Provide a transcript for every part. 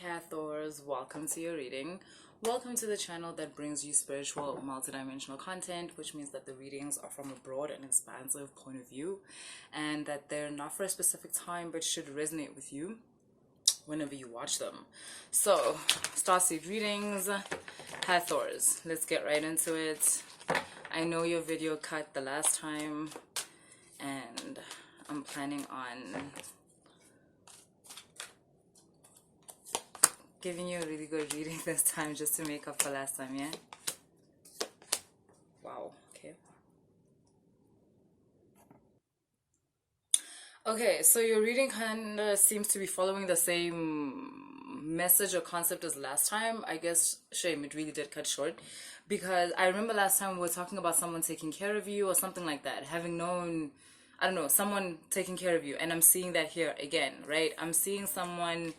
Hathors, welcome to your reading. Welcome to the channel that brings you spiritual, multidimensional content, which means that the readings are from a broad and expansive point of view, and that they're not for a specific time but should resonate with you whenever you watch them. So, Starseed readings, Hathors. Let's get right into it. I know your video cut the last time, and I'm planning on giving you a really good reading this time just to make up for last time, yeah? Wow, okay. Okay, so your reading kind of seems to be following the same message or concept as last time. I guess, shame, it really did cut short. Because I remember last time we were talking about someone taking care of you or something like that. Having known, I don't know, someone taking care of you. And I'm seeing that here again, right? I'm seeing someone...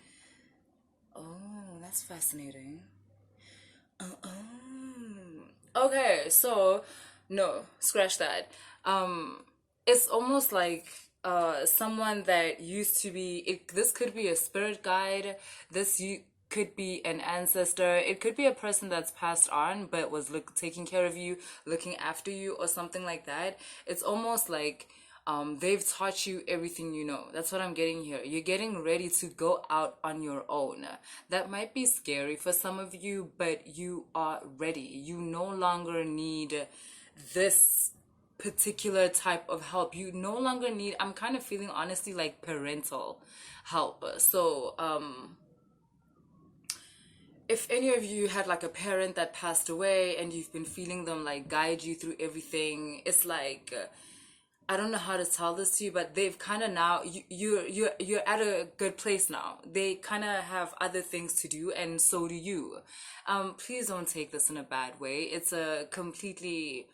Oh, that's fascinating. Okay, so no, scratch that. It's almost like someone that used to be. This could be a spirit guide. Could be an ancestor. It could be a person that's passed on but was taking care of you, looking after you, or something like that. It's almost like they've taught you everything you know. That's what I'm getting here. You're getting ready to go out on your own. That might be scary for some of you, but you are ready. You no longer need this particular type of help. You no longer need, I'm kind of feeling honestly like parental help. So, if any of you had like a parent that passed away and you've been feeling them like guide you through everything, it's like... I don't know how to tell this to you, but they've kind of now, you're at a good place now. They kind of have other things to do, and so do you. Please don't take this in a bad way. It's a completely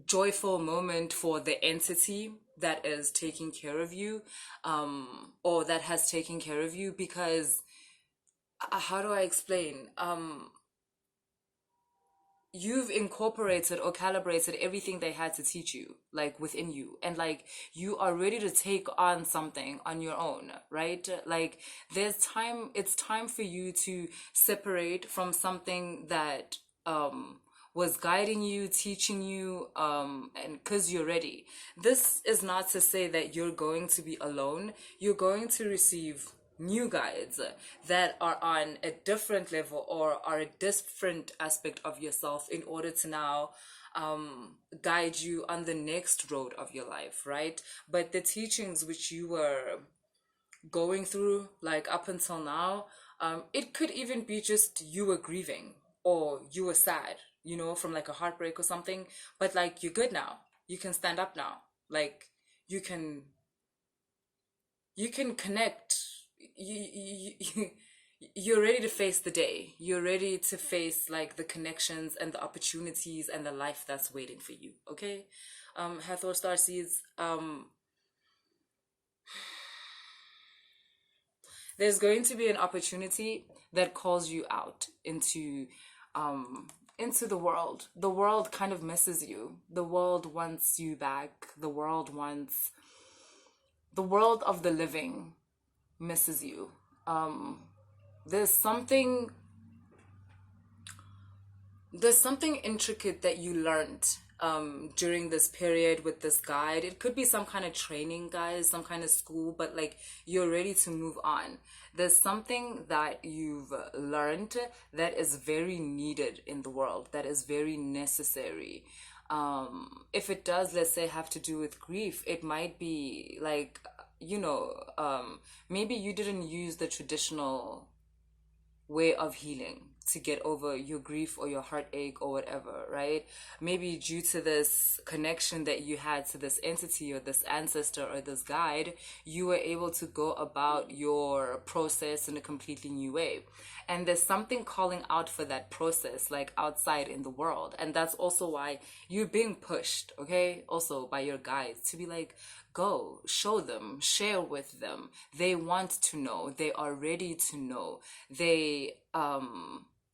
joyful moment for the entity that is taking care of you, or that has taken care of you, because, how do I explain? You've incorporated or calibrated everything they had to teach you, like within you, and like you are ready to take on something on your own, right? Like it's time for you to separate from something that was guiding you, teaching you, and because you're ready. This is not to say that you're going to be alone. You're going to receive new guides that are on a different level or are a different aspect of yourself in order to now guide you on the next road of your life, right? But the teachings which you were going through, like up until now, it could even be just you were grieving or you were sad, from like a heartbreak or something, but like you're good now. You can stand up now. Like you can connect. You're ready to face the day. You're ready to face like the connections and the opportunities and the life that's waiting for you. Okay, Hathor Starseeds. There's going to be an opportunity that calls you out into the world. The world kind of misses you. The world wants you back. The world of the living misses you. There's something intricate that you learned during this period with this guide. It could be some kind of training, guys, some kind of school, but like you're ready to move on. There's something that you've learned that is very needed in the world, that is very necessary. If it does, let's say, have to do with grief, it might be like, maybe you didn't use the traditional way of healing to get over your grief or your heartache or whatever, right? Maybe due to this connection that you had to this entity or this ancestor or this guide, you were able to go about your process in a completely new way. And there's something calling out for that process, like outside in the world. And that's also why you're being pushed, okay? Also by your guides to be like, go, show them, share with them. They want to know. They are ready to know. They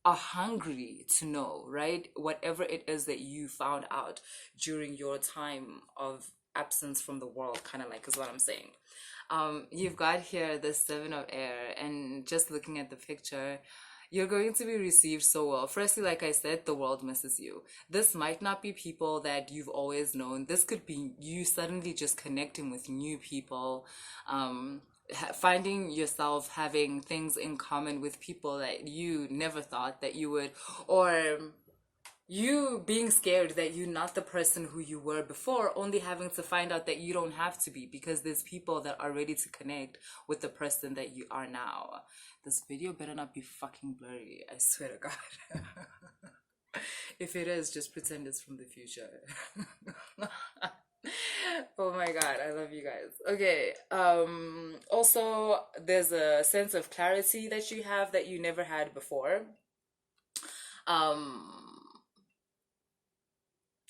are hungry to know, right? Whatever it is that you found out during your time of absence from the world, kind of like is what I'm saying. You've got here the Seven of Air, and just looking at the picture, you're going to be received so well. Firstly, like I said, the world misses you. This might not be people that you've always known. This could be you suddenly just connecting with new people, finding yourself having things in common with people that you never thought that you would, or you being scared that you're not the person who you were before, only having to find out that you don't have to be, because there's people that are ready to connect with the person that you are now. This video better not be fucking blurry, I swear to God. If it is, just pretend it's from the future. Oh my God, I love you guys. Okay, also there's a sense of clarity that you have that you never had before. um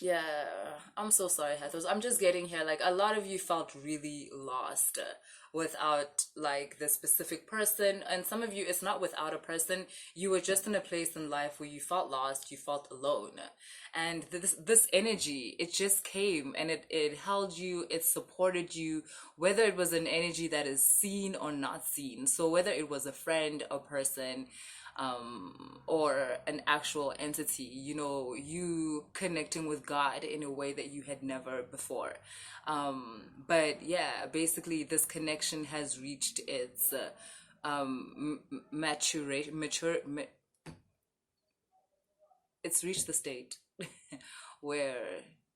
Yeah, I'm so sorry, Hathor. I'm just getting here. Like, a lot of you felt really lost without, like, the specific person. And some of you, it's not without a person. You were just in a place in life where you felt lost, you felt alone. And this energy, it just came and it held you, it supported you, whether it was an energy that is seen or not seen. So whether it was a friend, a person, or an actual entity, you know, you connecting with God in a way that you had never before. But yeah, basically, this connection has reached its maturation, it's reached the state where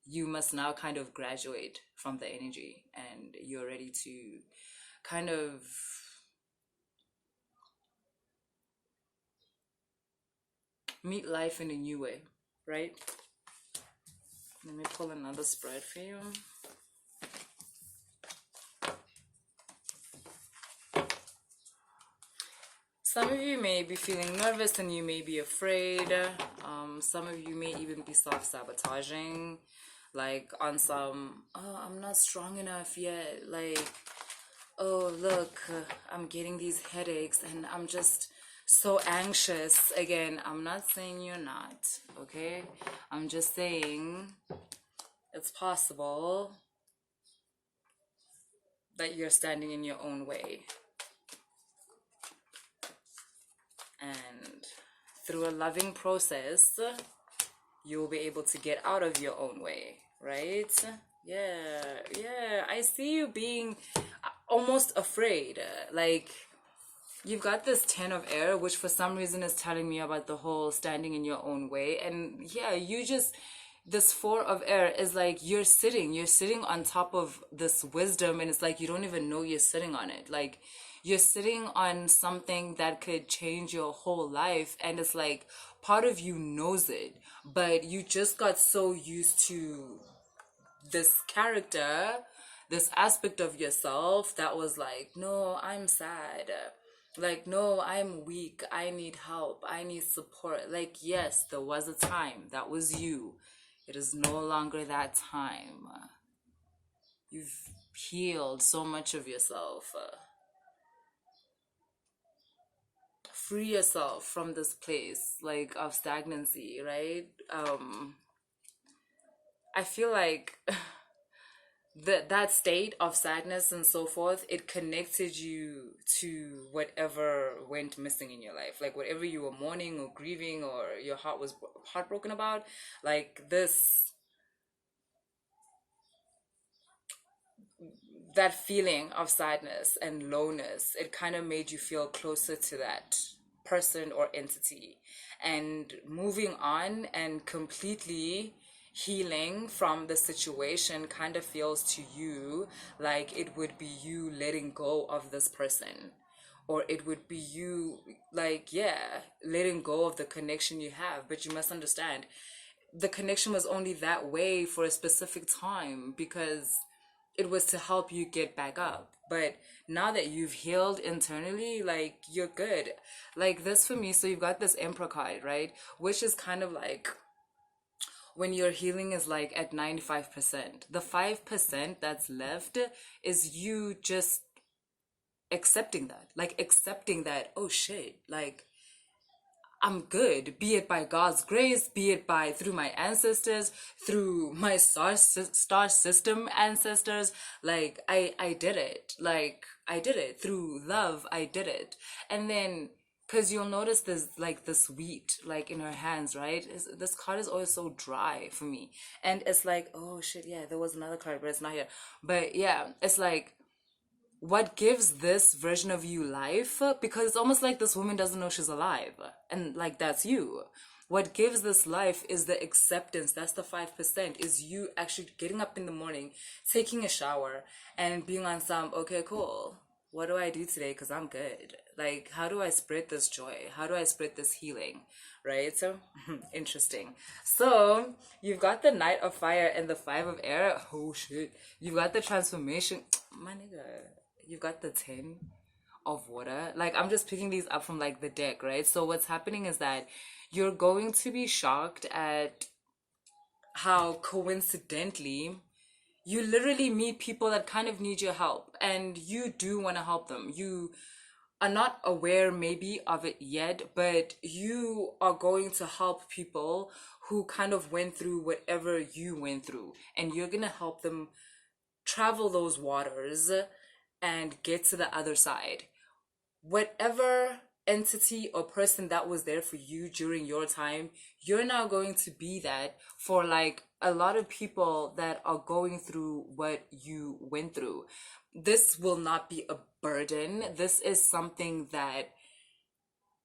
you must now kind of graduate from the energy and you're ready to kind of meet life in a new way, right? Let me pull another spread for you. Some of you may be feeling nervous and you may be afraid. Some of you may even be self-sabotaging, like on some, oh, I'm not strong enough yet. Like, oh, look, I'm getting these headaches and I'm just so anxious. Again, I'm not saying you're not, okay? I'm just saying it's possible that you're standing in your own way. And through a loving process, you'll be able to get out of your own way, right? Yeah, I see you being almost afraid. Like, you've got this 10 of air, which for some reason is telling me about the whole standing in your own way. And yeah, you just, this 4 of air is like you're sitting on top of this wisdom, and it's like you don't even know you're sitting on it. Like, you're sitting on something that could change your whole life, and it's like part of you knows it, but you just got so used to this character, this aspect of yourself that was like, no, I'm sad. Like, no, I'm weak. I need help. I need support. Like, yes, there was a time. That was you. It is no longer that time. You've healed so much of yourself. Free yourself from this place, like, of stagnancy, right? I feel like that state of sadness and so forth, it connected you to whatever went missing in your life, like whatever you were mourning or grieving or your heart was heartbroken about. Like, this, that feeling of sadness and lowness, it kind of made you feel closer to that person or entity, and moving on and completely healing from the situation kind of feels to you like it would be you letting go of this person, or it would be you, like, yeah, letting go of the connection you have. But you must understand, the connection was only that way for a specific time because it was to help you get back up. But now that you've healed internally, like, you're good. Like, this for me, so you've got this Emperor card, right? Which is kind of like when your healing is like at 95%. The 5% that's left is you just accepting that. Like, accepting that, oh shit, like, I'm good, be it by God's grace, be it by through my ancestors, through my star system ancestors. Like I did it. Like I did it through love. I did it, and then because you'll notice there's like this wheat like in her hands, right? This card is always so dry for me, and it's like, oh shit, yeah, there was another card, but it's not here. But yeah, it's like what gives this version of you life, because it's almost like this woman doesn't know she's alive, and like that's you. What gives this life is the acceptance. That's the 5%, is you actually getting up in the morning, taking a shower, and being on some, okay, cool, what do I do today, because I'm good. Like, how do I spread this joy, how do I spread this healing, right? So interesting. So you've got the Knight of Fire and the Five of Air. Oh shit. You've got the transformation. My nigga, you've got the 10 of water. Like, I'm just picking these up from like the deck, right? So what's happening is that you're going to be shocked at how coincidentally you literally meet people that kind of need your help, and you do want to help them. You are not aware maybe of it yet, but you are going to help people who kind of went through whatever you went through, and you're going to help them travel those waters and get to the other side. Whatever entity or person that was there for you during your time, you're now going to be that for like a lot of people that are going through what you went through. This will not be a burden. This is something that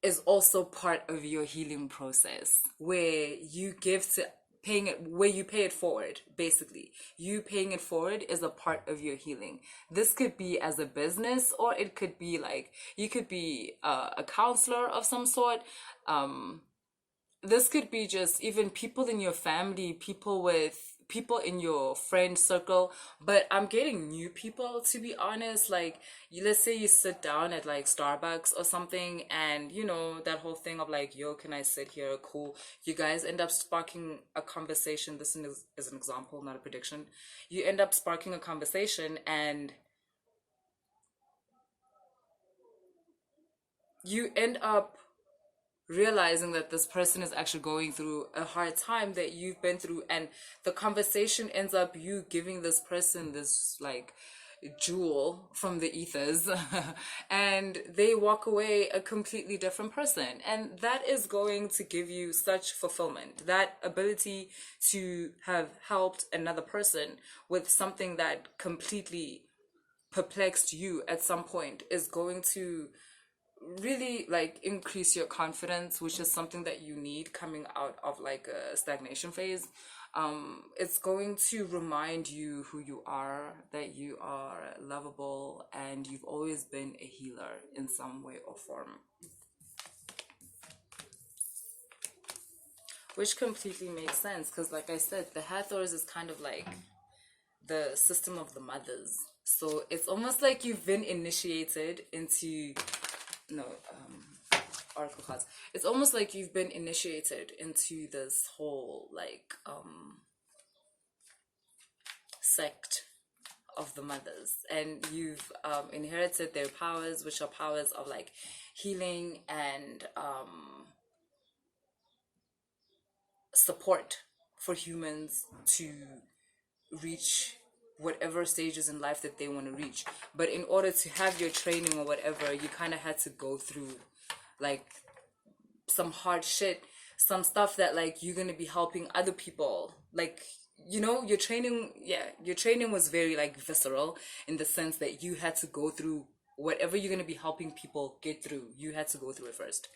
is also part of your healing process, where you give to paying it, where you pay it forward. Basically, you paying it forward is a part of your healing. This could be as a business, or it could be like you could be a counselor of some sort. This could be just even people in your family, people in your friend circle. But I'm getting new people, to be honest. Like, let's say you sit down at like Starbucks or something, and you know that whole thing of like, yo, can I sit here, cool. You guys end up sparking a conversation. This is an example, not a prediction. You end up sparking a conversation, and you end up realizing that this person is actually going through a hard time that you've been through, and the conversation ends up you giving this person this like jewel from the ethers and they walk away a completely different person, and that is going to give you such fulfillment. That ability to have helped another person with something that completely perplexed you at some point is going to really like increase your confidence, which is something that you need coming out of like a stagnation phase. It's going to remind you who you are, that you are lovable, and you've always been a healer in some way or form, which completely makes sense because like I said, the Hathors is kind of like the system of the mothers. So it's almost like you've been initiated into no oracle cards. It's almost like you've been initiated into this whole like sect of the mothers, and you've inherited their powers, which are powers of like healing and support for humans to reach whatever stages in life that they want to reach. But in order to have your training or whatever, you kind of had to go through like some hard shit, some stuff that like you're gonna be helping other people. Like, you know, your training, yeah, your training was very like visceral in the sense that you had to go through whatever you're gonna be helping people get through. You had to go through it first.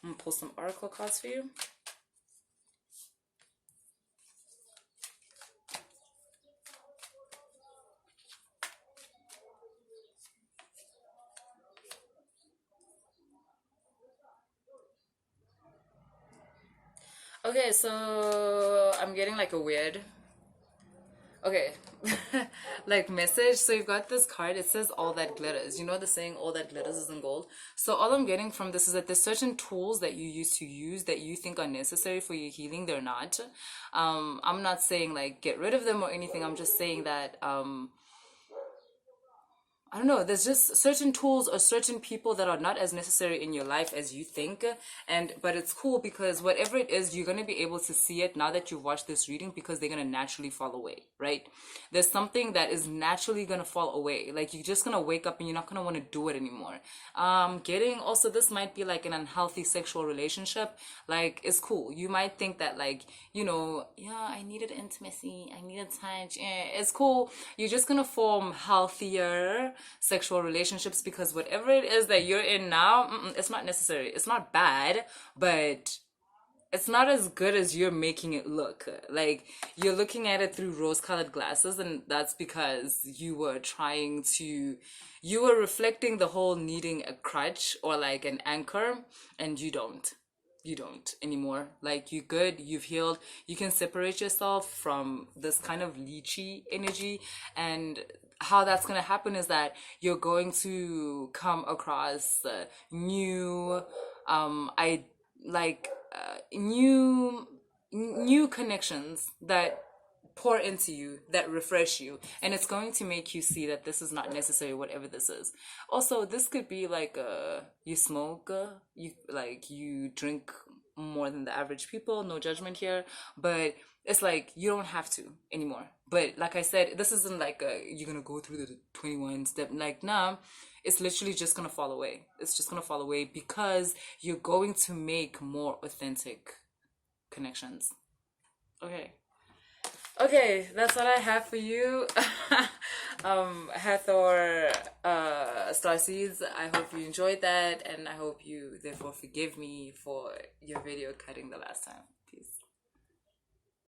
I'm gonna pull some oracle cards for you. Okay, so I'm getting like a weird, okay, like message. So you've got this card, it says all that glitters. You know the saying, all that glitters isn't gold. So all I'm getting from this is that there's certain tools that you used to use that you think are necessary for your healing. They're not. I'm not saying like get rid of them or anything. I'm just saying that I don't know, there's just certain tools or certain people that are not as necessary in your life as you think. And but it's cool because whatever it is, you're gonna be able to see it now that you've watched this reading, because they're gonna naturally fall away, right? There's something that is naturally gonna fall away. Like you're just gonna wake up and you're not gonna want to do it anymore. Getting also, this might be like an unhealthy sexual relationship. Like it's cool. You might think that, like, yeah, I needed intimacy, I needed touch. It's cool. You're just gonna form healthier sexual relationships, because whatever it is that you're in now, it's not necessary. It's not bad, but it's not as good as you're making it look. Like you're looking at it through rose-colored glasses, and that's because you were reflecting the whole needing a crutch or like an anchor, and you don't anymore. Like you're good, you've healed, you can separate yourself from this kind of leechy energy. And how that's going to happen is that you're going to come across new I like new connections that pour into you, that refresh you, and it's going to make you see that this is not necessary, whatever this is. Also, this could be like you smoke, you drink more than the average people, no judgment here, but it's like you don't have to anymore. But like I said, this isn't like you're gonna go through the 21 step, like, nah. It's literally just gonna fall away. It's just gonna fall away because you're going to make more authentic connections. Okay. Okay, that's what I have for you. Hathor, Starseeds, I hope you enjoyed that, and I hope you therefore forgive me for your video cutting the last time.